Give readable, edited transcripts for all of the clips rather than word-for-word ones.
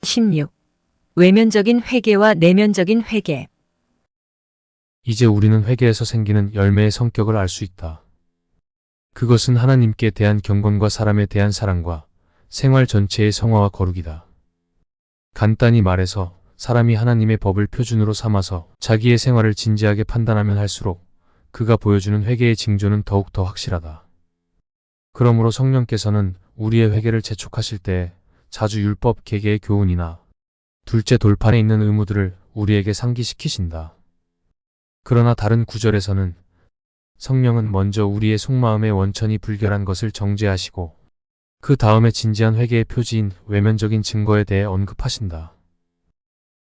16. 외면적인 회개와 내면적인 회개. 이제 우리는 회개에서 생기는 열매의 성격을 알 수 있다. 그것은 하나님께 대한 경건과 사람에 대한 사랑과 생활 전체의 성화와 거룩이다. 간단히 말해서 사람이 하나님의 법을 표준으로 삼아서 자기의 생활을 진지하게 판단하면 할수록 그가 보여주는 회개의 징조는 더욱 더 확실하다. 그러므로 성령께서는 우리의 회개를 재촉하실 때 자주 율법 계계의 교훈이나 둘째 돌판에 있는 의무들을 우리에게 상기시키신다. 그러나 다른 구절에서는 성령은 먼저 우리의 속마음의 원천이 불결한 것을 정죄하시고 그 다음에 진지한 회개의 표지인 외면적인 증거에 대해 언급하신다.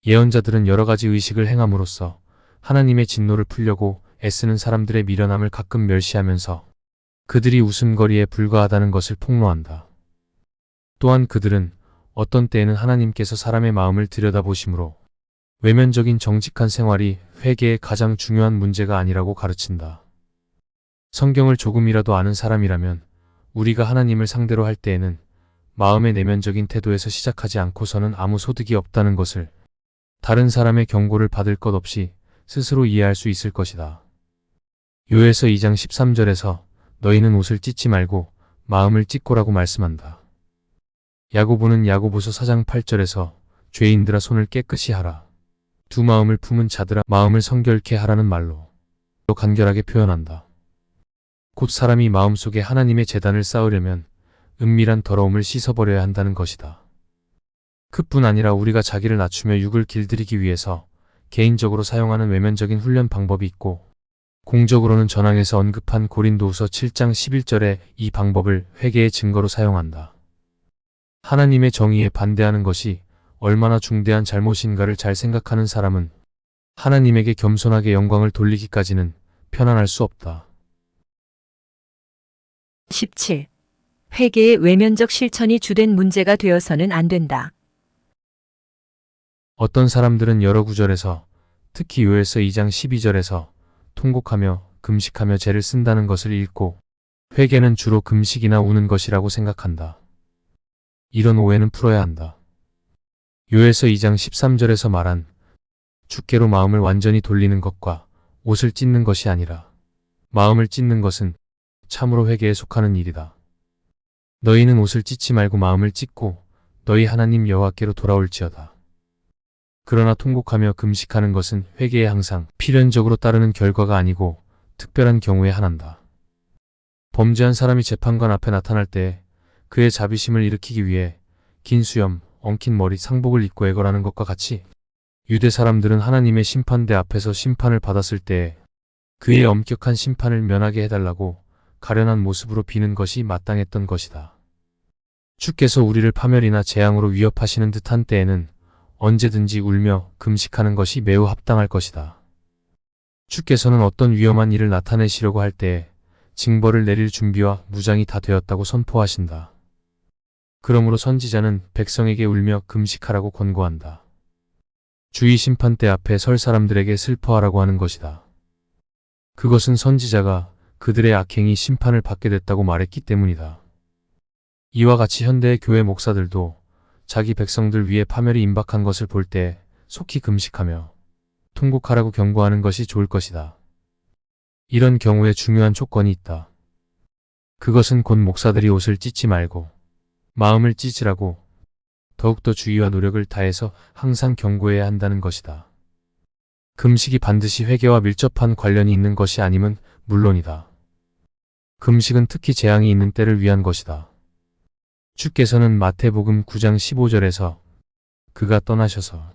예언자들은 여러 가지 의식을 행함으로써 하나님의 진노를 풀려고 애쓰는 사람들의 미련함을 가끔 멸시하면서 그들이 웃음거리에 불과하다는 것을 폭로한다. 또한 그들은 어떤 때에는 하나님께서 사람의 마음을 들여다보심으로 외면적인 정직한 생활이 회개의 가장 중요한 문제가 아니라고 가르친다. 성경을 조금이라도 아는 사람이라면 우리가 하나님을 상대로 할 때에는 마음의 내면적인 태도에서 시작하지 않고서는 아무 소득이 없다는 것을 다른 사람의 경고를 받을 것 없이 스스로 이해할 수 있을 것이다. 요에서 2장 13절에서 너희는 옷을 찢지 말고 마음을 찢고라고 말씀한다. 야고보는 야고보서 4장 8절에서 죄인들아 손을 깨끗이 하라. 두 마음을 품은 자들아 마음을 성결케 하라는 말로 간결하게 표현한다. 곧 사람이 마음속에 하나님의 제단을 쌓으려면 은밀한 더러움을 씻어버려야 한다는 것이다. 그뿐 아니라 우리가 자기를 낮추며 육을 길들이기 위해서 개인적으로 사용하는 외면적인 훈련 방법이 있고 공적으로는 전항에서 언급한 고린도후서 7장 11절에 이 방법을 회개의 증거로 사용한다. 하나님의 정의에 반대하는 것이 얼마나 중대한 잘못인가를 잘 생각하는 사람은 하나님에게 겸손하게 영광을 돌리기까지는 편안할 수 없다. 17. 회개의 외면적 실천이 주된 문제가 되어서는 안 된다. 어떤 사람들은 여러 구절에서 특히 요에서 2장 12절에서 통곡하며 금식하며 죄를 쓴다는 것을 읽고 회개는 주로 금식이나 우는 것이라고 생각한다. 이런 오해는 풀어야 한다. 요에서 2장 13절에서 말한 주께로 마음을 완전히 돌리는 것과 옷을 찢는 것이 아니라 마음을 찢는 것은 참으로 회개에 속하는 일이다. 너희는 옷을 찢지 말고 마음을 찢고 너희 하나님 여호와께로 돌아올지어다. 그러나 통곡하며 금식하는 것은 회개에 항상 필연적으로 따르는 결과가 아니고 특별한 경우에 한한다. 범죄한 사람이 재판관 앞에 나타날 때 그의 자비심을 일으키기 위해 긴 수염, 엉킨 머리, 상복을 입고 애걸하는 것과 같이 유대 사람들은 하나님의 심판대 앞에서 심판을 받았을 때에 그의 엄격한 심판을 면하게 해달라고 가련한 모습으로 비는 것이 마땅했던 것이다. 주께서 우리를 파멸이나 재앙으로 위협하시는 듯한 때에는 언제든지 울며 금식하는 것이 매우 합당할 것이다. 주께서는 어떤 위험한 일을 나타내시려고 할 때에 징벌을 내릴 준비와 무장이 다 되었다고 선포하신다. 그러므로 선지자는 백성에게 울며 금식하라고 권고한다. 주의 심판대 앞에 설 사람들에게 슬퍼하라고 하는 것이다. 그것은 선지자가 그들의 악행이 심판을 받게 됐다고 말했기 때문이다. 이와 같이 현대의 교회 목사들도 자기 백성들 위에 파멸이 임박한 것을 볼 때 속히 금식하며 통곡하라고 경고하는 것이 좋을 것이다. 이런 경우에 중요한 조건이 있다. 그것은 곧 목사들이 옷을 찢지 말고 마음을 찢으라고 더욱더 주의와 노력을 다해서 항상 경고해야 한다는 것이다. 금식이 반드시 회개와 밀접한 관련이 있는 것이 아님은 물론이다. 금식은 특히 재앙이 있는 때를 위한 것이다. 주께서는 마태복음 9장 15절에서 그가 떠나셔서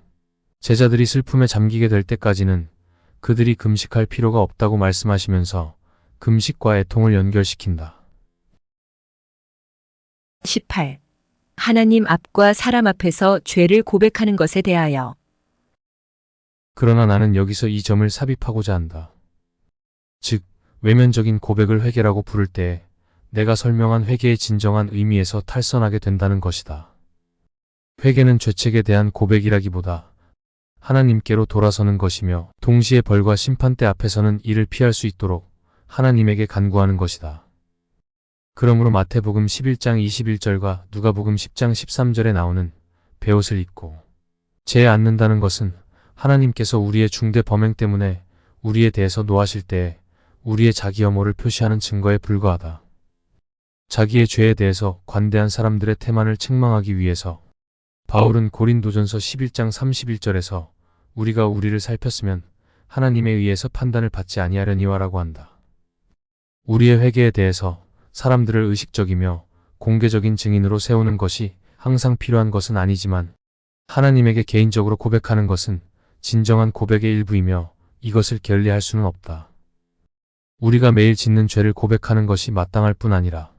제자들이 슬픔에 잠기게 될 때까지는 그들이 금식할 필요가 없다고 말씀하시면서 금식과 애통을 연결시킨다. 18. 하나님 앞과 사람 앞에서 죄를 고백하는 것에 대하여. 그러나 나는 여기서 이 점을 삽입하고자 한다. 즉, 외면적인 고백을 회개라고 부를 때 내가 설명한 회개의 진정한 의미에서 탈선하게 된다는 것이다. 회개는 죄책에 대한 고백이라기보다 하나님께로 돌아서는 것이며 동시에 벌과 심판대 앞에서는 이를 피할 수 있도록 하나님에게 간구하는 것이다. 그러므로 마태복음 11장 21절과 누가복음 10장 13절에 나오는 베옷을 입고 죄에 앉는다는 것은 하나님께서 우리의 중대 범행 때문에 우리에 대해서 노하실 때에 우리의 자기 혐오를 표시하는 증거에 불과하다. 자기의 죄에 대해서 관대한 사람들의 태만을 책망하기 위해서 바울은 고린도전서 11장 31절에서 우리가 우리를 살폈으면 하나님에 의해서 판단을 받지 아니하려니와라고 한다. 우리의 회개에 대해서 사람들을 의식적이며 공개적인 증인으로 세우는 것이 항상 필요한 것은 아니지만 하나님에게 개인적으로 고백하는 것은 진정한 고백의 일부이며 이것을 게을리할 수는 없다. 우리가 매일 짓는 죄를 고백하는 것이 마땅할 뿐 아니라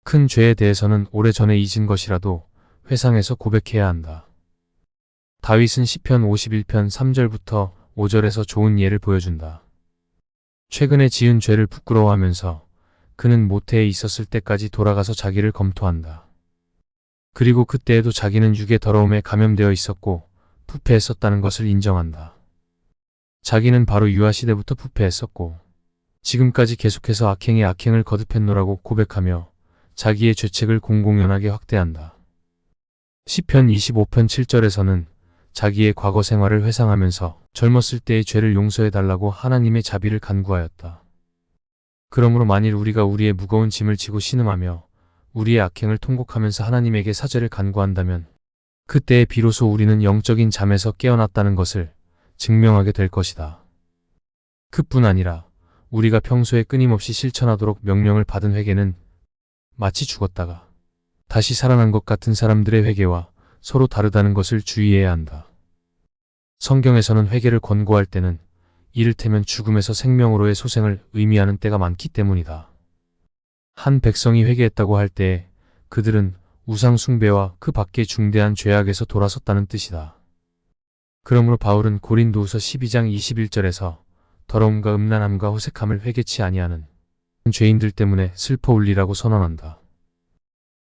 큰 죄에 대해서는 오래전에 잊은 것이라도 회상해서 고백해야 한다. 다윗은 시편 51편 3절부터 5절에서 좋은 예를 보여준다. 최근에 지은 죄를 부끄러워하면서 그는 모태에 있었을 때까지 돌아가서 자기를 검토한다. 그리고 그때에도 자기는 육의 더러움에 감염되어 있었고 부패했었다는 것을 인정한다. 자기는 바로 유아시대부터 부패했었고 지금까지 계속해서 악행에 악행을 거듭했노라고 고백하며 자기의 죄책을 공공연하게 확대한다. 시편 25편 7절에서는 자기의 과거 생활을 회상하면서 젊었을 때의 죄를 용서해달라고 하나님의 자비를 간구하였다. 그러므로 만일 우리가 우리의 무거운 짐을 지고 신음하며 우리의 악행을 통곡하면서 하나님에게 사죄를 간구한다면 그때에 비로소 우리는 영적인 잠에서 깨어났다는 것을 증명하게 될 것이다. 그뿐 아니라 우리가 평소에 끊임없이 실천하도록 명령을 받은 회개는 마치 죽었다가 다시 살아난 것 같은 사람들의 회개와 서로 다르다는 것을 주의해야 한다. 성경에서는 회개를 권고할 때는 이를테면 죽음에서 생명으로의 소생을 의미하는 때가 많기 때문이다. 한 백성이 회개했다고 할 때에 그들은 우상 숭배와 그 밖의 중대한 죄악에서 돌아섰다는 뜻이다. 그러므로 바울은 고린도후서 12장 21절에서 더러움과 음란함과 호색함을 회개치 아니하는 죄인들 때문에 슬퍼 울리라고 선언한다.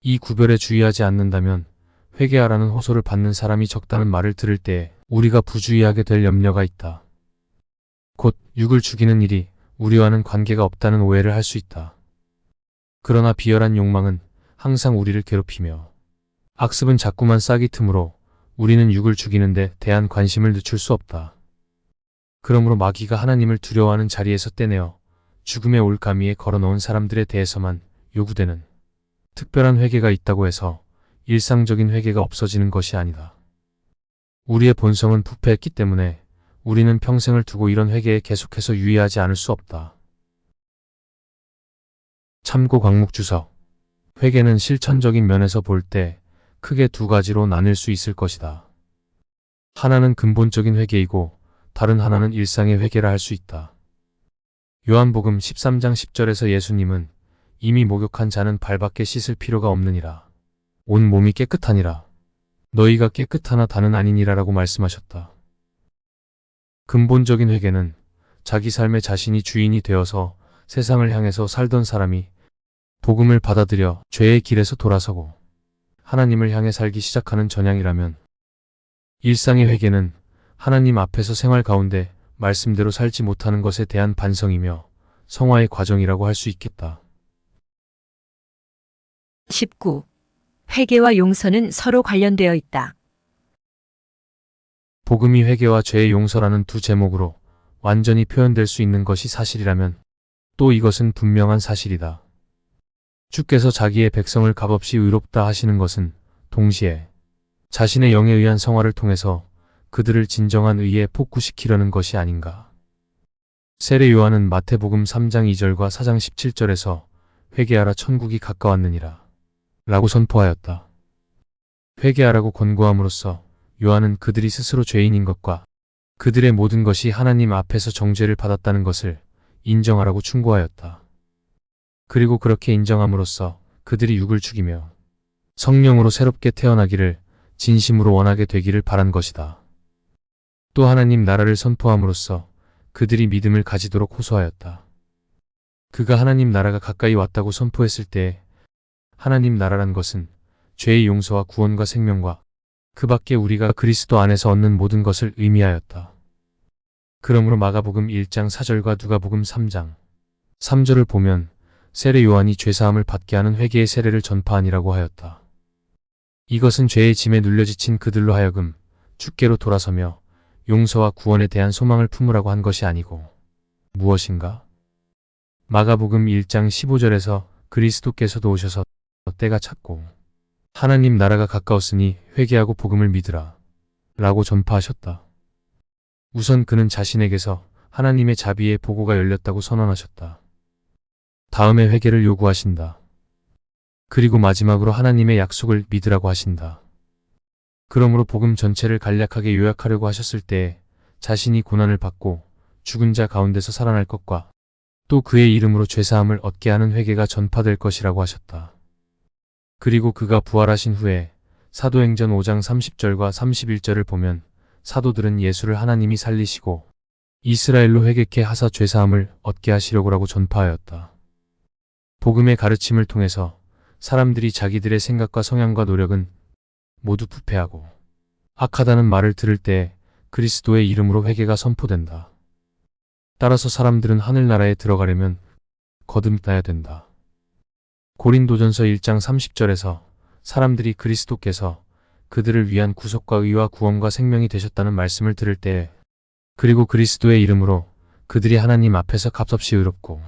이 구별에 주의하지 않는다면 회개하라는 호소를 받는 사람이 적다는 말을 들을 때에 우리가 부주의하게 될 염려가 있다. 곧 육을 죽이는 일이 우리와는 관계가 없다는 오해를 할 수 있다. 그러나 비열한 욕망은 항상 우리를 괴롭히며 악습은 자꾸만 싹이 틈으로 우리는 육을 죽이는 데 대한 관심을 늦출 수 없다. 그러므로 마귀가 하나님을 두려워하는 자리에서 떼내어 죽음의 올가미에 걸어놓은 사람들에 대해서만 요구되는 특별한 회개가 있다고 해서 일상적인 회개가 없어지는 것이 아니다. 우리의 본성은 부패했기 때문에 우리는 평생을 두고 이런 회개에 계속해서 유의하지 않을 수 없다. 참고 과목 주석. 회개는 실천적인 면에서 볼 때 크게 두 가지로 나뉠 수 있을 것이다. 하나는 근본적인 회개이고 다른 하나는 일상의 회개라 할 수 있다. 요한복음 13장 10절에서 예수님은 이미 목욕한 자는 발밖에 씻을 필요가 없느니라. 온 몸이 깨끗하니라. 너희가 깨끗하나 다는 아니니라 라고 말씀하셨다. 근본적인 회개는 자기 삶의 자신이 주인이 되어서 세상을 향해서 살던 사람이 복음을 받아들여 죄의 길에서 돌아서고 하나님을 향해 살기 시작하는 전향이라면, 일상의 회개는 하나님 앞에서 생활 가운데 말씀대로 살지 못하는 것에 대한 반성이며 성화의 과정이라고 할 수 있겠다. 19. 회개와 용서는 서로 관련되어 있다. 복음이 회개와 죄의 용서라는 두 제목으로 완전히 표현될 수 있는 것이 사실이라면 또 이것은 분명한 사실이다. 주께서 자기의 백성을 값없이 의롭다 하시는 것은 동시에 자신의 영에 의한 성화를 통해서 그들을 진정한 의에 복구시키려는 것이 아닌가. 세례 요한은 마태복음 3장 2절과 4장 17절에서 회개하라 천국이 가까웠느니라 라고 선포하였다. 회개하라고 권고함으로써 요한은 그들이 스스로 죄인인 것과 그들의 모든 것이 하나님 앞에서 정죄를 받았다는 것을 인정하라고 충고하였다. 그리고 그렇게 인정함으로써 그들이 육을 죽이며 성령으로 새롭게 태어나기를 진심으로 원하게 되기를 바란 것이다. 또 하나님 나라를 선포함으로써 그들이 믿음을 가지도록 호소하였다. 그가 하나님 나라가 가까이 왔다고 선포했을 때 하나님 나라란 것은 죄의 용서와 구원과 생명과 그 밖에 우리가 그리스도 안에서 얻는 모든 것을 의미하였다. 그러므로 마가복음 1장 4절과 누가복음 3장 3절을 보면 세례 요한이 죄사함을 받게 하는 회개의 세례를 전파하니라고 하였다. 이것은 죄의 짐에 눌려 지친 그들로 하여금 주께로 돌아서며 용서와 구원에 대한 소망을 품으라고 한 것이 아니고 무엇인가? 마가복음 1장 15절에서 그리스도께서도 오셔서 때가 찼고 하나님 나라가 가까웠으니 회개하고 복음을 믿으라 라고 전파하셨다. 우선 그는 자신에게서 하나님의 자비의 보고가 열렸다고 선언하셨다. 다음에 회개를 요구하신다. 그리고 마지막으로 하나님의 약속을 믿으라고 하신다. 그러므로 복음 전체를 간략하게 요약하려고 하셨을 때 자신이 고난을 받고 죽은 자 가운데서 살아날 것과 또 그의 이름으로 죄사함을 얻게 하는 회개가 전파될 것이라고 하셨다. 그리고 그가 부활하신 후에 사도행전 5장 30절과 31절을 보면 사도들은 예수를 하나님이 살리시고 이스라엘로 회개케 하사 죄사함을 얻게 하시려고라고 전파하였다. 복음의 가르침을 통해서 사람들이 자기들의 생각과 성향과 노력은 모두 부패하고 악하다는 말을 들을 때 그리스도의 이름으로 회개가 선포된다. 따라서 사람들은 하늘나라에 들어가려면 거듭나야 된다. 고린도전서 1장 30절에서 사람들이 그리스도께서 그들을 위한 구속과 의와 구원과 생명이 되셨다는 말씀을 들을 때 그리고 그리스도의 이름으로 그들이 하나님 앞에서 값없이 의롭고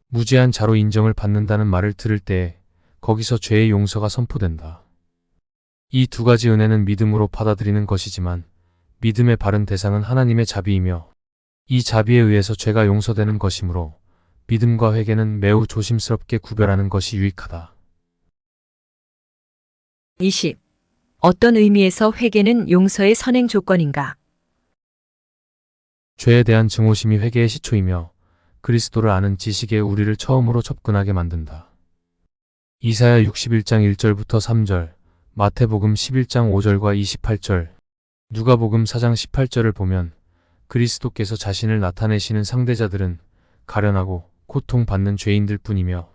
무죄한 자로 인정을 받는다는 말을 들을 때 거기서 죄의 용서가 선포된다. 이 두 가지 은혜는 믿음으로 받아들이는 것이지만 믿음의 바른 대상은 하나님의 자비이며 이 자비에 의해서 죄가 용서되는 것이므로 믿음과 회개는 매우 조심스럽게 구별하는 것이 유익하다. 20. 어떤 의미에서 회개는 용서의 선행 조건인가? 죄에 대한 증오심이 회개의 시초이며 그리스도를 아는 지식에 우리를 처음으로 접근하게 만든다. 이사야 61장 1절부터 3절, 마태복음 11장 5절과 28절, 누가복음 4장 18절을 보면 그리스도께서 자신을 나타내시는 상대자들은 가련하고 고통받는 죄인들 뿐이며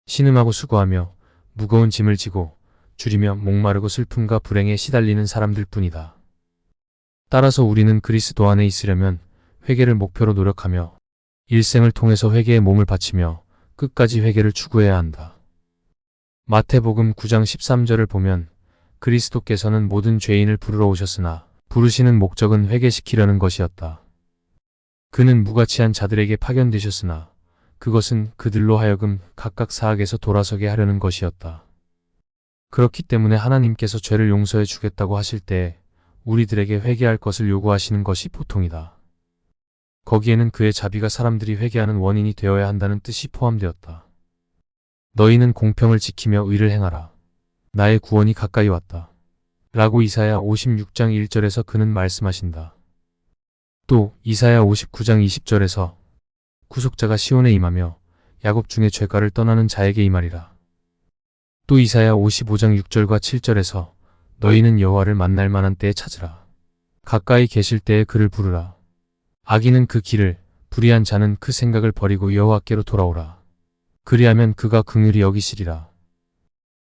신음하고 수고하며 무거운 짐을 지고 줄이며 목마르고 슬픔과 불행에 시달리는 사람들 뿐이다. 따라서 우리는 그리스도 안에 있으려면 회개를 목표로 노력하며 일생을 통해서 회개에 몸을 바치며 끝까지 회개를 추구해야 한다. 마태복음 9장 13절을 보면 그리스도께서는 모든 죄인을 부르러 오셨으나 부르시는 목적은 회개시키려는 것이었다. 그는 무가치한 자들에게 파견되셨으나 그것은 그들로 하여금 각각 사악에서 돌아서게 하려는 것이었다. 그렇기 때문에 하나님께서 죄를 용서해 주겠다고 하실 때 우리들에게 회개할 것을 요구하시는 것이 보통이다. 거기에는 그의 자비가 사람들이 회개하는 원인이 되어야 한다는 뜻이 포함되었다. 너희는 공평을 지키며 의를 행하라. 나의 구원이 가까이 왔다. 라고 이사야 56장 1절에서 그는 말씀하신다. 또 이사야 59장 20절에서 구속자가 시온에 임하며 야곱 중에 죄가를 떠나는 자에게 임하리라. 또 이사야 55장 6절과 7절에서 너희는 여호와를 만날 만한 때에 찾으라. 가까이 계실 때에 그를 부르라. 악인은 그 길을, 불의한 자는 그 생각을 버리고 여호와께로 돌아오라. 그리하면 그가 긍휼히 여기시리라.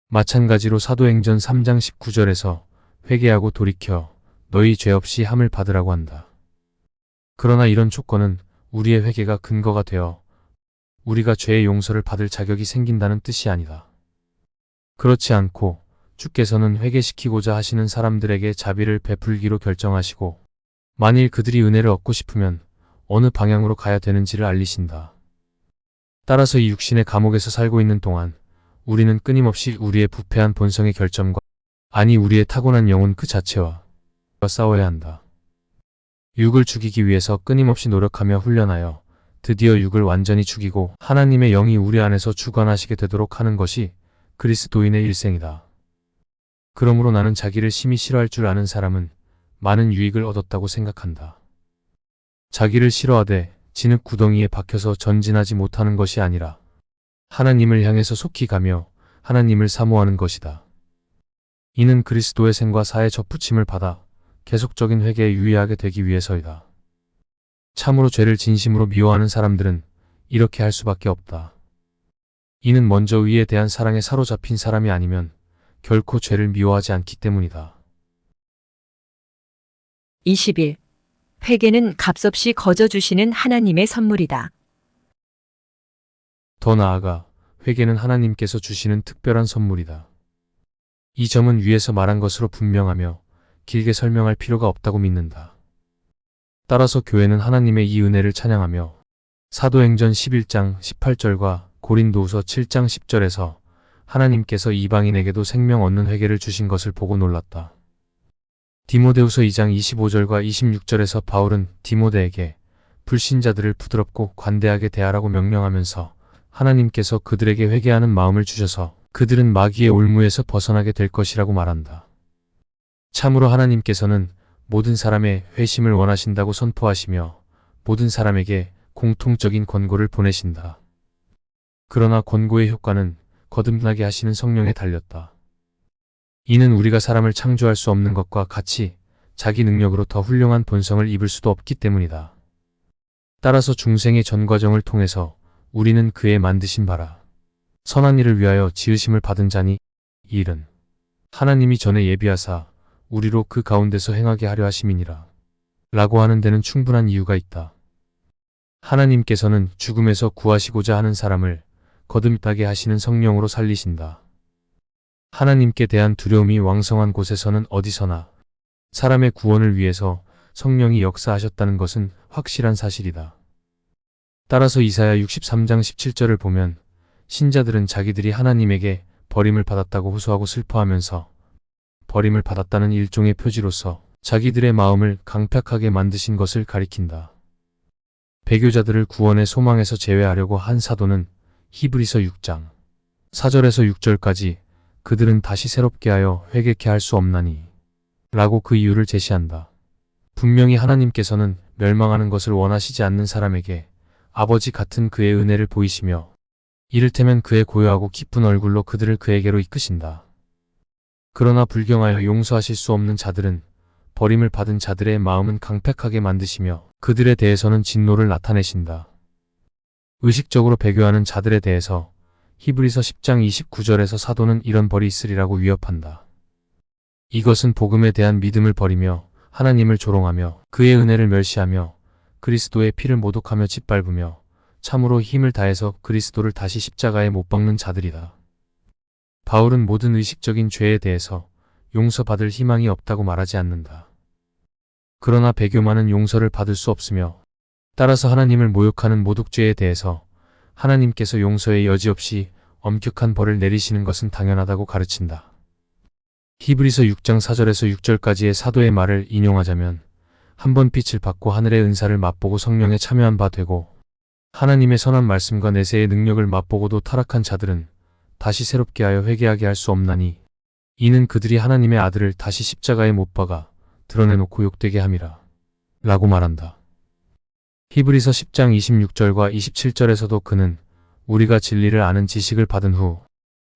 마찬가지로 사도행전 3장 19절에서 회개하고 돌이켜 너희 죄 없이 함을 받으라고 한다. 그러나 이런 조건은 우리의 회개가 근거가 되어 우리가 죄의 용서를 받을 자격이 생긴다는 뜻이 아니다. 그렇지 않고 주께서는 회개시키고자 하시는 사람들에게 자비를 베풀기로 결정하시고 만일 그들이 은혜를 얻고 싶으면 어느 방향으로 가야 되는지를 알리신다. 따라서 이 육신의 감옥에서 살고 있는 동안 우리는 끊임없이 우리의 부패한 본성의 결점과 아니 우리의 타고난 영혼 그 자체와 싸워야 한다. 육을 죽이기 위해서 끊임없이 노력하며 훈련하여 드디어 육을 완전히 죽이고 하나님의 영이 우리 안에서 주관하시게 되도록 하는 것이 그리스도인의 일생이다. 그러므로 나는 자기를 심히 싫어할 줄 아는 사람은 많은 유익을 얻었다고 생각한다. 자기를 싫어하되 진흙 구덩이에 박혀서 전진하지 못하는 것이 아니라 하나님을 향해서 속히 가며 하나님을 사모하는 것이다. 이는 그리스도의 생과 사의 접붙임을 받아 계속적인 회개에 유의하게 되기 위해서이다. 참으로 죄를 진심으로 미워하는 사람들은 이렇게 할 수밖에 없다. 이는 먼저 의에 대한 사랑에 사로잡힌 사람이 아니면 결코 죄를 미워하지 않기 때문이다. 21. 회개는 값없이 거저주시는 하나님의 선물이다. 더 나아가 회개는 하나님께서 주시는 특별한 선물이다. 이 점은 위에서 말한 것으로 분명하며 길게 설명할 필요가 없다고 믿는다. 따라서 교회는 하나님의 이 은혜를 찬양하며 사도행전 11장 18절과 고린도후서 7장 10절에서 하나님께서 이방인에게도 생명 얻는 회개를 주신 것을 보고 놀랐다. 디모데후서 2장 25절과 26절에서 바울은 디모데에게 불신자들을 부드럽고 관대하게 대하라고 명령하면서 하나님께서 그들에게 회개하는 마음을 주셔서 그들은 마귀의 올무에서 벗어나게 될 것이라고 말한다. 참으로 하나님께서는 모든 사람의 회심을 원하신다고 선포하시며 모든 사람에게 공통적인 권고를 보내신다. 그러나 권고의 효과는 거듭나게 하시는 성령에 달렸다. 이는 우리가 사람을 창조할 수 없는 것과 같이 자기 능력으로 더 훌륭한 본성을 입을 수도 없기 때문이다. 따라서 중생의 전 과정을 통해서 우리는 그의 만드신 바라 선한 일을 위하여 지으심을 받은 자니 이 일은 하나님이 전에 예비하사 우리로 그 가운데서 행하게 하려 하심이니라 라고 하는 데는 충분한 이유가 있다. 하나님께서는 죽음에서 구하시고자 하는 사람을 거듭나게 하시는 성령으로 살리신다. 하나님께 대한 두려움이 왕성한 곳에서는 어디서나 사람의 구원을 위해서 성령이 역사하셨다는 것은 확실한 사실이다. 따라서 이사야 63장 17절을 보면 신자들은 자기들이 하나님에게 버림을 받았다고 호소하고 슬퍼하면서 버림을 받았다는 일종의 표지로서 자기들의 마음을 강팍하게 만드신 것을 가리킨다. 배교자들을 구원의 소망에서 제외하려고 한 사도는 히브리서 6장 4절에서 6절까지 그들은 다시 새롭게 하여 회개케 할 수 없나니 라고 그 이유를 제시한다. 분명히 하나님께서는 멸망하는 것을 원하시지 않는 사람에게 아버지 같은 그의 은혜를 보이시며 이를테면 그의 고요하고 깊은 얼굴로 그들을 그에게로 이끄신다. 그러나 불경하여 용서하실 수 없는 자들은 버림을 받은 자들의 마음은 강팍하게 만드시며 그들에 대해서는 진노를 나타내신다. 의식적으로 배교하는 자들에 대해서 히브리서 10장 29절에서 사도는 이런 벌이 있으리라고 위협한다. 이것은 복음에 대한 믿음을 버리며 하나님을 조롱하며 그의 은혜를 멸시하며 그리스도의 피를 모독하며 짓밟으며 참으로 힘을 다해서 그리스도를 다시 십자가에 못 박는 자들이다. 바울은 모든 의식적인 죄에 대해서 용서받을 희망이 없다고 말하지 않는다. 그러나 배교만은 용서를 받을 수 없으며 따라서 하나님을 모욕하는 모독죄에 대해서 하나님께서 용서의 여지 없이 엄격한 벌을 내리시는 것은 당연하다고 가르친다. 히브리서 6장 4절에서 6절까지의 사도의 말을 인용하자면 한 번 빛을 받고 하늘의 은사를 맛보고 성령에 참여한 바 되고 하나님의 선한 말씀과 내세의 능력을 맛보고도 타락한 자들은 다시 새롭게 하여 회개하게 할 수 없나니 이는 그들이 하나님의 아들을 다시 십자가에 못 박아 드러내놓고 욕되게 함이라 라고 말한다. 히브리서 10장 26절과 27절에서도 그는 우리가 진리를 아는 지식을 받은 후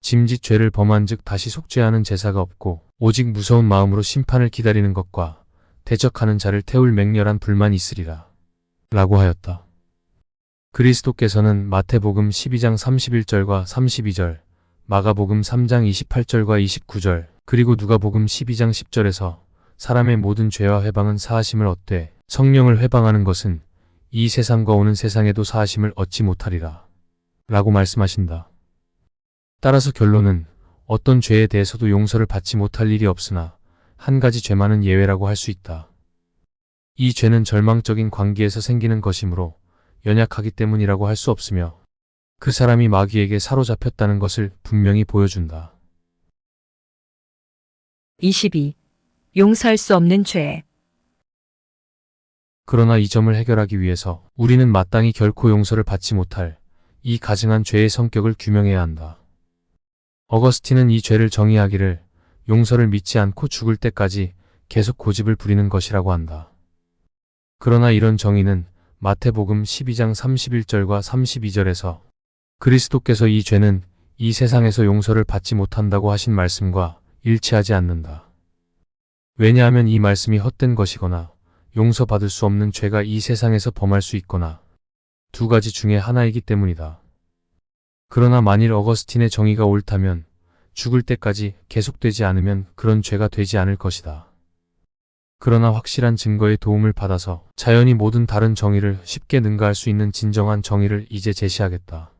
짐짓 죄를 범한 즉 다시 속죄하는 제사가 없고 오직 무서운 마음으로 심판을 기다리는 것과 대적하는 자를 태울 맹렬한 불만이 있으리라 라고 하였다. 그리스도께서는 마태복음 12장 31절과 32절, 마가복음 3장 28절과 29절, 그리고 누가복음 12장 10절에서 사람의 모든 죄와 회방은 사하심을 얻되 성령을 회방하는 것은 이 세상과 오는 세상에도 사하심을 얻지 못하리라 라고 말씀하신다. 따라서 결론은 어떤 죄에 대해서도 용서를 받지 못할 일이 없으나 한 가지 죄만은 예외라고 할 수 있다. 이 죄는 절망적인 관계에서 생기는 것이므로 연약하기 때문이라고 할 수 없으며 그 사람이 마귀에게 사로잡혔다는 것을 분명히 보여준다. 22. 용서할 수 없는 죄. 그러나 이 점을 해결하기 위해서 우리는 마땅히 결코 용서를 받지 못할 이 가증한 죄의 성격을 규명해야 한다. 어거스틴은 이 죄를 정의하기를 용서를 믿지 않고 죽을 때까지 계속 고집을 부리는 것이라고 한다. 그러나 이런 정의는 마태복음 12장 31절과 32절에서 그리스도께서 이 죄는 이 세상에서 용서를 받지 못한다고 하신 말씀과 일치하지 않는다. 왜냐하면 이 말씀이 헛된 것이거나 용서받을 수 없는 죄가 이 세상에서 범할 수 있거나 두 가지 중에 하나이기 때문이다. 그러나 만일 어거스틴의 정의가 옳다면 죽을 때까지 계속되지 않으면 그런 죄가 되지 않을 것이다. 그러나 확실한 증거의 도움을 받아서 자연히 모든 다른 정의를 쉽게 능가할 수 있는 진정한 정의를 이제 제시하겠다.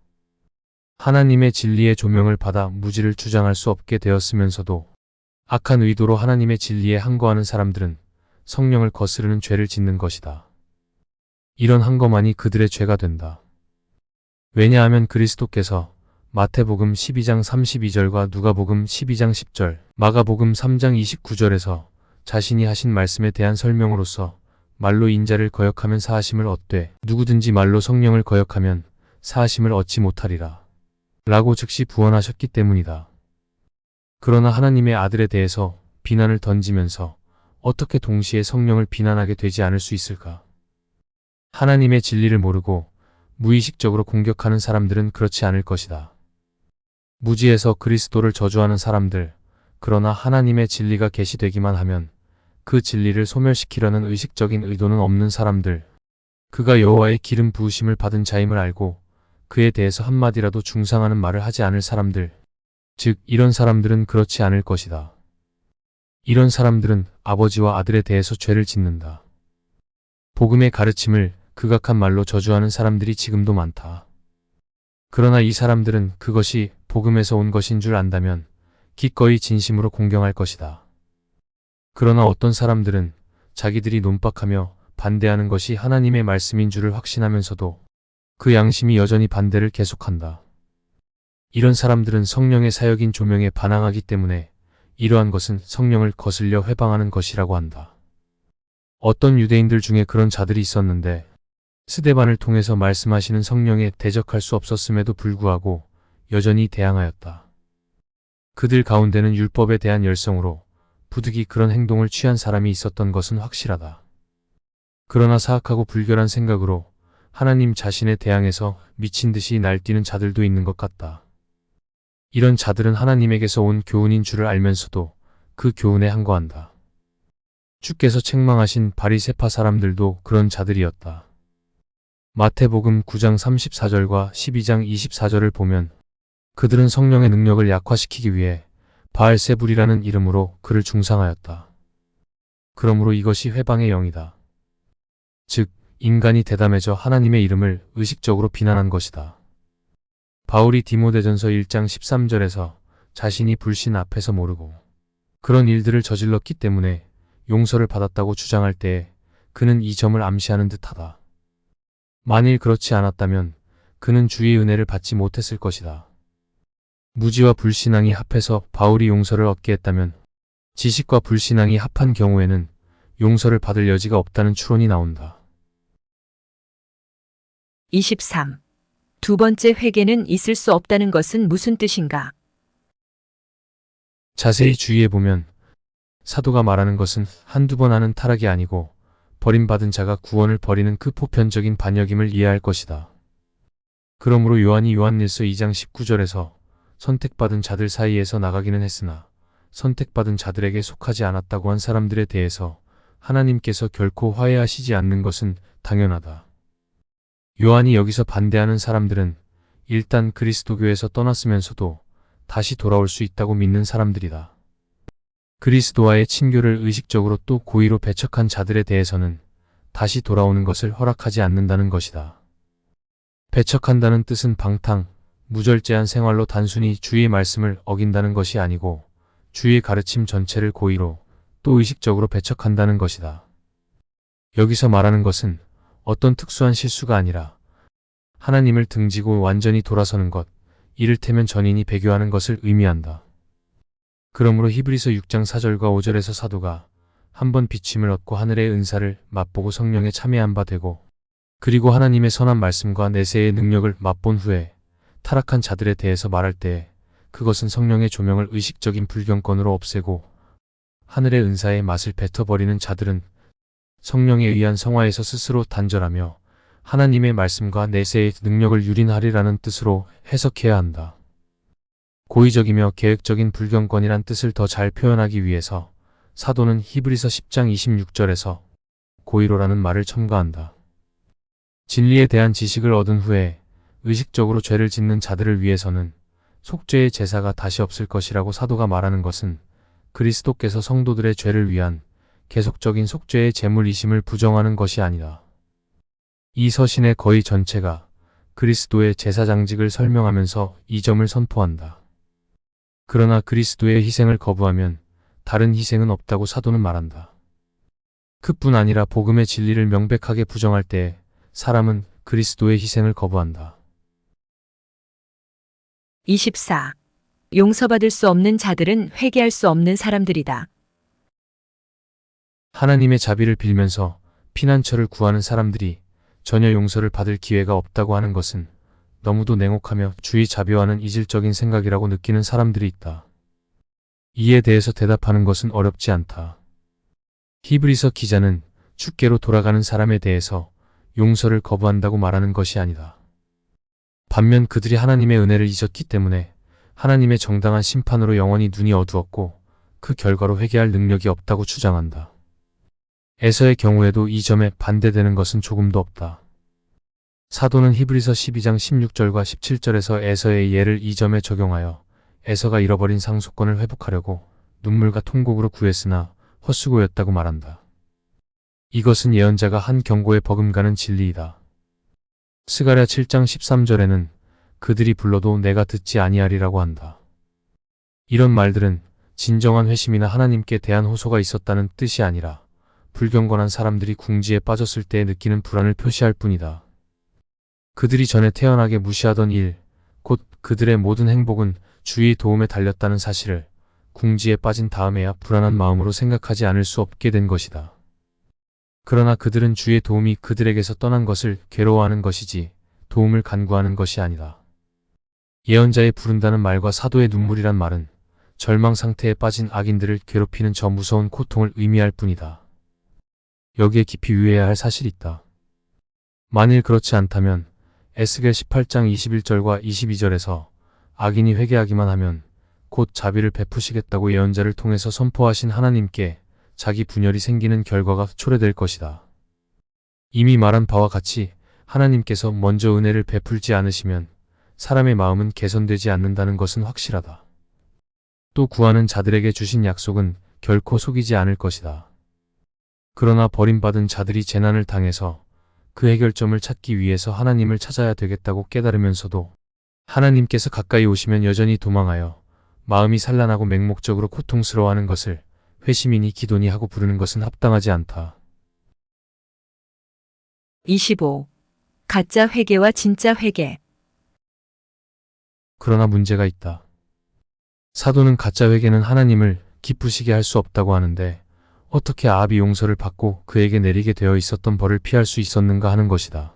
하나님의 진리의 조명을 받아 무지를 주장할 수 없게 되었으면서도 악한 의도로 하나님의 진리에 항거하는 사람들은 성령을 거스르는 죄를 짓는 것이다. 이런 항거만이 그들의 죄가 된다. 왜냐하면 그리스도께서 마태복음 12장 32절과 누가복음 12장 10절, 마가복음 3장 29절에서 자신이 하신 말씀에 대한 설명으로서 말로 인자를 거역하면 사하심을 얻되 누구든지 말로 성령을 거역하면 사하심을 얻지 못하리라 라고 즉시 부언하셨기 때문이다. 그러나 하나님의 아들에 대해서 비난을 던지면서 어떻게 동시에 성령을 비난하게 되지 않을 수 있을까? 하나님의 진리를 모르고 무의식적으로 공격하는 사람들은 그렇지 않을 것이다. 무지에서 그리스도를 저주하는 사람들, 그러나 하나님의 진리가 계시되기만 하면 그 진리를 소멸시키려는 의식적인 의도는 없는 사람들, 그가 여호와의 기름 부으심을 받은 자임을 알고 그에 대해서 한마디라도 중상하는 말을 하지 않을 사람들, 즉 이런 사람들은 그렇지 않을 것이다. 이런 사람들은 아버지와 아들에 대해서 죄를 짓는다. 복음의 가르침을 극악한 말로 저주하는 사람들이 지금도 많다. 그러나 이 사람들은 그것이 복음에서 온 것인 줄 안다면 기꺼이 진심으로 공경할 것이다. 그러나 어떤 사람들은 자기들이 논박하며 반대하는 것이 하나님의 말씀인 줄을 확신하면서도 그 양심이 여전히 반대를 계속한다. 이런 사람들은 성령의 사역인 조명에 반항하기 때문에 이러한 것은 성령을 거슬려 회방하는 것이라고 한다. 어떤 유대인들 중에 그런 자들이 있었는데 스데반을 통해서 말씀하시는 성령에 대적할 수 없었음에도 불구하고 여전히 대항하였다. 그들 가운데는 율법에 대한 열성으로 부득이 그런 행동을 취한 사람이 있었던 것은 확실하다. 그러나 사악하고 불결한 생각으로 하나님 자신에 대항해서 미친 듯이 날뛰는 자들도 있는 것 같다. 이런 자들은 하나님에게서 온 교훈인 줄을 알면서도 그 교훈에 항거한다. 주께서 책망하신 바리새파 사람들도 그런 자들이었다. 마태복음 9장 34절과 12장 24절을 보면 그들은 성령의 능력을 약화시키기 위해 바알세불이라는 이름으로 그를 중상하였다. 그러므로 이것이 회방의 영이다. 즉 인간이 대담해져 하나님의 이름을 의식적으로 비난한 것이다. 바울이 디모데전서 1장 13절에서 자신이 불신 앞에서 모르고 그런 일들을 저질렀기 때문에 용서를 받았다고 주장할 때에 그는 이 점을 암시하는 듯하다. 만일 그렇지 않았다면 그는 주의 은혜를 받지 못했을 것이다. 무지와 불신앙이 합해서 바울이 용서를 얻게 했다면 지식과 불신앙이 합한 경우에는 용서를 받을 여지가 없다는 추론이 나온다. 23. 두 번째 회개는 있을 수 없다는 것은 무슨 뜻인가? 자세히 주의해보면 사도가 말하는 것은 한두 번 하는 타락이 아니고 버림받은 자가 구원을 버리는 그 보편적인 반역임을 이해할 것이다. 그러므로 요한이 요한일서 2장 19절에서 선택받은 자들 사이에서 나가기는 했으나 선택받은 자들에게 속하지 않았다고 한 사람들에 대해서 하나님께서 결코 화해하시지 않는 것은 당연하다. 요한이 여기서 반대하는 사람들은 일단 그리스도교에서 떠났으면서도 다시 돌아올 수 있다고 믿는 사람들이다. 그리스도와의 친교를 의식적으로 또 고의로 배척한 자들에 대해서는 다시 돌아오는 것을 허락하지 않는다는 것이다. 배척한다는 뜻은 방탕, 무절제한 생활로 단순히 주의 말씀을 어긴다는 것이 아니고 주의 가르침 전체를 고의로 또 의식적으로 배척한다는 것이다. 여기서 말하는 것은 어떤 특수한 실수가 아니라 하나님을 등지고 완전히 돌아서는 것, 이를테면 전인이 배교하는 것을 의미한다. 그러므로 히브리서 6장 4절과 5절에서 사도가 한번 비침을 얻고 하늘의 은사를 맛보고 성령에 참여한 바 되고 그리고 하나님의 선한 말씀과 내세의 능력을 맛본 후에 타락한 자들에 대해서 말할 때 그것은 성령의 조명을 의식적인 불경건으로 없애고 하늘의 은사의 맛을 뱉어버리는 자들은 성령에 의한 성화에서 스스로 단절하며 하나님의 말씀과 내세의 능력을 유린하리라는 뜻으로 해석해야 한다. 고의적이며 계획적인 불경건이란 뜻을 더 잘 표현하기 위해서 사도는 히브리서 10장 26절에서 고의로라는 말을 첨가한다. 진리에 대한 지식을 얻은 후에 의식적으로 죄를 짓는 자들을 위해서는 속죄의 제사가 다시 없을 것이라고 사도가 말하는 것은 그리스도께서 성도들의 죄를 위한 계속적인 속죄의 제물이심을 부정하는 것이 아니다. 이 서신의 거의 전체가 그리스도의 제사장직을 설명하면서 이 점을 선포한다. 그러나 그리스도의 희생을 거부하면 다른 희생은 없다고 사도는 말한다. 그뿐 아니라 복음의 진리를 명백하게 부정할 때 사람은 그리스도의 희생을 거부한다. 24. 용서받을 수 없는 자들은 회개할 수 없는 사람들이다. 하나님의 자비를 빌면서 피난처를 구하는 사람들이 전혀 용서를 받을 기회가 없다고 하는 것은 너무도 냉혹하며 주의 자비와는 이질적인 생각이라고 느끼는 사람들이 있다. 이에 대해서 대답하는 것은 어렵지 않다. 히브리서 기자는 주께로 돌아가는 사람에 대해서 용서를 거부한다고 말하는 것이 아니다. 반면 그들이 하나님의 은혜를 잊었기 때문에 하나님의 정당한 심판으로 영원히 눈이 어두웠고 그 결과로 회개할 능력이 없다고 주장한다. 에서의 경우에도 이 점에 반대되는 것은 조금도 없다. 사도는 히브리서 12장 16절과 17절에서 에서의 예를 이 점에 적용하여 에서가 잃어버린 상속권을 회복하려고 눈물과 통곡으로 구했으나 헛수고였다고 말한다. 이것은 예언자가 한 경고에 버금가는 진리이다. 스가랴 7장 13절에는 그들이 불러도 내가 듣지 아니하리라고 한다. 이런 말들은 진정한 회심이나 하나님께 대한 호소가 있었다는 뜻이 아니라 불경건한 사람들이 궁지에 빠졌을 때 느끼는 불안을 표시할 뿐이다. 그들이 전에 태연하게 무시하던 일, 곧 그들의 모든 행복은 주의 도움에 달렸다는 사실을 궁지에 빠진 다음에야 불안한 마음으로 생각하지 않을 수 없게 된 것이다. 그러나 그들은 주의 도움이 그들에게서 떠난 것을 괴로워하는 것이지 도움을 간구하는 것이 아니다. 예언자의 부른다는 말과 사도의 눈물이란 말은 절망 상태에 빠진 악인들을 괴롭히는 저 무서운 고통을 의미할 뿐이다. 여기에 깊이 유의해야 할 사실이 있다. 만일 그렇지 않다면 에스겔 18장 21절과 22절에서 악인이 회개하기만 하면 곧 자비를 베푸시겠다고 예언자를 통해서 선포하신 하나님께 자기 분열이 생기는 결과가 초래될 것이다. 이미 말한 바와 같이 하나님께서 먼저 은혜를 베풀지 않으시면 사람의 마음은 개선되지 않는다는 것은 확실하다. 또 구하는 자들에게 주신 약속은 결코 속이지 않을 것이다. 그러나 버림받은 자들이 재난을 당해서 그 해결점을 찾기 위해서 하나님을 찾아야 되겠다고 깨달으면서도 하나님께서 가까이 오시면 여전히 도망하여 마음이 산란하고 맹목적으로 고통스러워하는 것을 회심이니 기도니 하고 부르는 것은 합당하지 않다. 25. 가짜 회개와 진짜 회개. 그러나 문제가 있다. 사도는 가짜 회개는 하나님을 기쁘시게 할 수 없다고 하는데 어떻게 아합이 용서를 받고 그에게 내리게 되어 있었던 벌을 피할 수 있었는가 하는 것이다.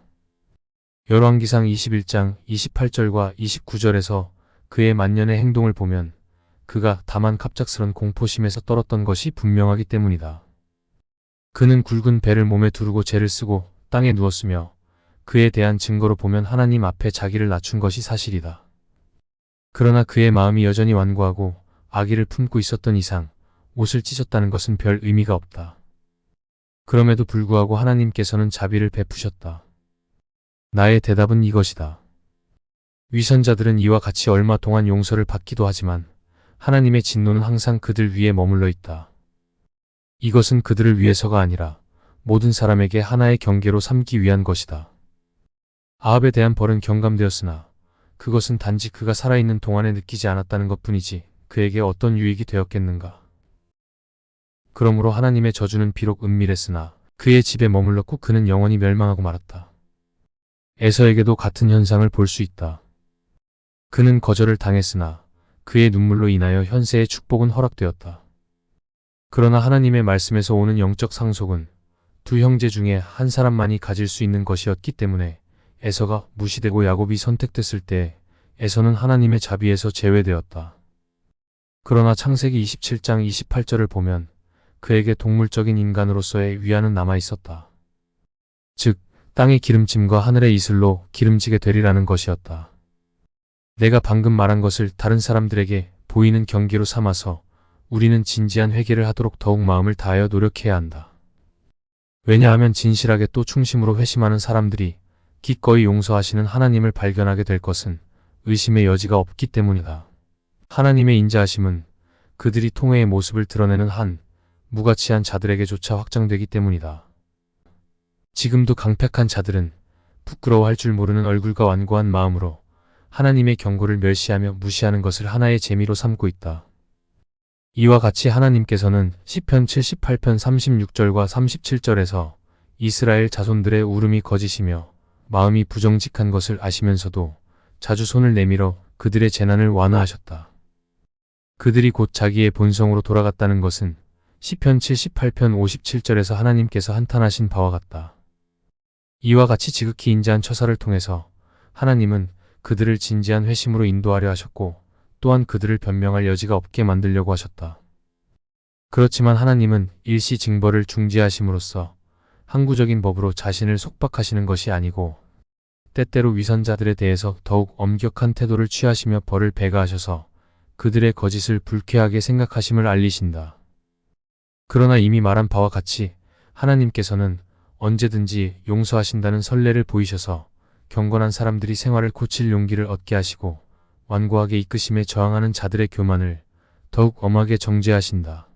열왕기상 21장 28절과 29절에서 그의 만년의 행동을 보면 그가 다만 갑작스런 공포심에서 떨었던 것이 분명하기 때문이다. 그는 굵은 배를 몸에 두르고 재를 쓰고 땅에 누웠으며 그에 대한 증거로 보면 하나님 앞에 자기를 낮춘 것이 사실이다. 그러나 그의 마음이 여전히 완고하고 악의를 품고 있었던 이상 옷을 찢었다는 것은 별 의미가 없다. 그럼에도 불구하고 하나님께서는 자비를 베푸셨다. 나의 대답은 이것이다. 위선자들은 이와 같이 얼마 동안 용서를 받기도 하지만 하나님의 진노는 항상 그들 위에 머물러 있다. 이것은 그들을 위해서가 아니라 모든 사람에게 하나의 경계로 삼기 위한 것이다. 아합에 대한 벌은 경감되었으나 그것은 단지 그가 살아있는 동안에 느끼지 않았다는 것뿐이지 그에게 어떤 유익이 되었겠는가. 그러므로 하나님의 저주는 비록 은밀했으나 그의 집에 머물렀고 그는 영원히 멸망하고 말았다. 에서에게도 같은 현상을 볼 수 있다. 그는 거절을 당했으나 그의 눈물로 인하여 현세의 축복은 허락되었다. 그러나 하나님의 말씀에서 오는 영적 상속은 두 형제 중에 한 사람만이 가질 수 있는 것이었기 때문에 에서가 무시되고 야곱이 선택됐을 때 에서는 하나님의 자비에서 제외되었다. 그러나 창세기 27장 28절을 보면 그에게 동물적인 인간으로서의 위안은 남아있었다. 즉, 땅의 기름짐과 하늘의 이슬로 기름지게 되리라는 것이었다. 내가 방금 말한 것을 다른 사람들에게 보이는 경계로 삼아서 우리는 진지한 회개를 하도록 더욱 마음을 다하여 노력해야 한다. 왜냐하면 진실하게 또 충심으로 회심하는 사람들이 기꺼이 용서하시는 하나님을 발견하게 될 것은 의심의 여지가 없기 때문이다. 하나님의 인자하심은 그들이 통회의 모습을 드러내는 한 무가치한 자들에게조차 확장되기 때문이다. 지금도 강팩한 자들은 부끄러워할 줄 모르는 얼굴과 완고한 마음으로 하나님의 경고를 멸시하며 무시하는 것을 하나의 재미로 삼고 있다. 이와 같이 하나님께서는 시편 78편 36절과 37절에서 이스라엘 자손들의 울음이 거짓이며 마음이 부정직한 것을 아시면서도 자주 손을 내밀어 그들의 재난을 완화하셨다. 그들이 곧 자기의 본성으로 돌아갔다는 것은 시편 78편 57절에서 하나님께서 한탄하신 바와 같다. 이와 같이 지극히 인자한 처사를 통해서 하나님은 그들을 진지한 회심으로 인도하려 하셨고 또한 그들을 변명할 여지가 없게 만들려고 하셨다. 그렇지만 하나님은 일시 징벌을 중지하심으로써 항구적인 법으로 자신을 속박하시는 것이 아니고 때때로 위선자들에 대해서 더욱 엄격한 태도를 취하시며 벌을 배가하셔서 그들의 거짓을 불쾌하게 생각하심을 알리신다. 그러나 이미 말한 바와 같이 하나님께서는 언제든지 용서하신다는 선례를 보이셔서 경건한 사람들이 생활을 고칠 용기를 얻게 하시고 완고하게 이끄심에 저항하는 자들의 교만을 더욱 엄하게 정죄하신다.